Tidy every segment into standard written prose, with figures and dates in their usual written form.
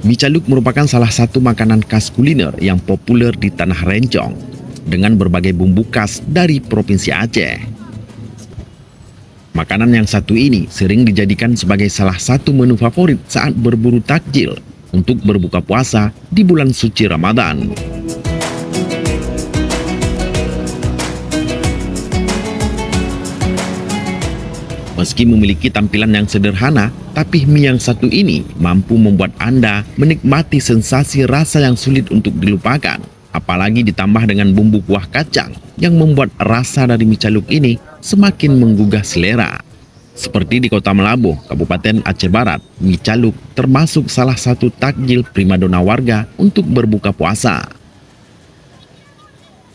Mie caluk merupakan salah satu makanan khas kuliner yang populer di Tanah Rencong dengan berbagai bumbu khas dari Provinsi Aceh. Makanan yang satu ini sering dijadikan sebagai salah satu menu favorit saat berburu takjil untuk berbuka puasa di bulan suci Ramadan. Meski memiliki tampilan yang sederhana, tapi mie yang satu ini mampu membuat Anda menikmati sensasi rasa yang sulit untuk dilupakan. Apalagi ditambah dengan bumbu kuah kacang yang membuat rasa dari mie caluk ini semakin menggugah selera. Seperti di Kota Melabuh, Kabupaten Aceh Barat, mie caluk termasuk salah satu takjil primadona warga untuk berbuka puasa.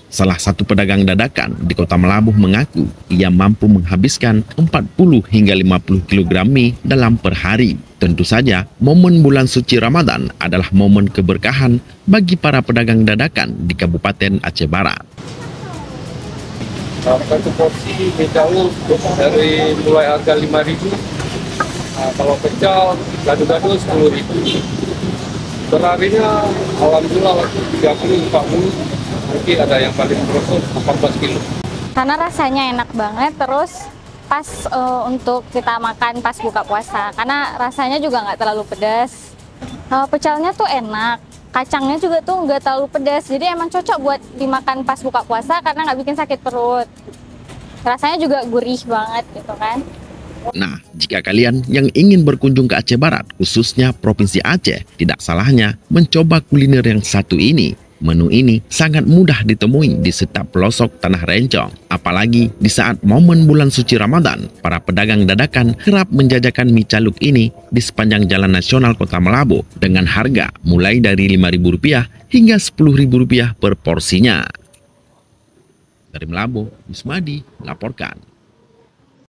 Salah satu pedagang dadakan di Kota Melabuh mengaku ia mampu menghabiskan 40 hingga 50 kg mie dalam per hari. Tentu saja, momen bulan suci Ramadan adalah momen keberkahan bagi para pedagang dadakan di Kabupaten Aceh Barat. Satu porsi mie caluk dari mulai harga 5.000, kalau pecel gado-gado 10.000. Perharinya alhamdulillah 30-40. Mungkin ada yang paling berosot 14 kilo. Karena rasanya enak banget, terus pas untuk kita makan pas buka puasa. Karena rasanya juga nggak terlalu pedas. Pecelnya tuh enak, kacangnya juga tuh nggak terlalu pedas. Jadi emang cocok buat dimakan pas buka puasa karena nggak bikin sakit perut. Rasanya juga gurih banget gitu kan. Nah, jika kalian yang ingin berkunjung ke Aceh Barat, khususnya Provinsi Aceh, tidak salahnya mencoba kuliner yang satu ini. Menu ini sangat mudah ditemui di setiap pelosok Tanah Rencong. Apalagi di saat momen bulan suci Ramadan, para pedagang dadakan kerap menjajakan mie caluk ini di sepanjang Jalan Nasional Kota Melabuh dengan harga mulai dari Rp5.000 hingga Rp10.000 per porsinya. Dari Melabuh, Yusmadi laporkan.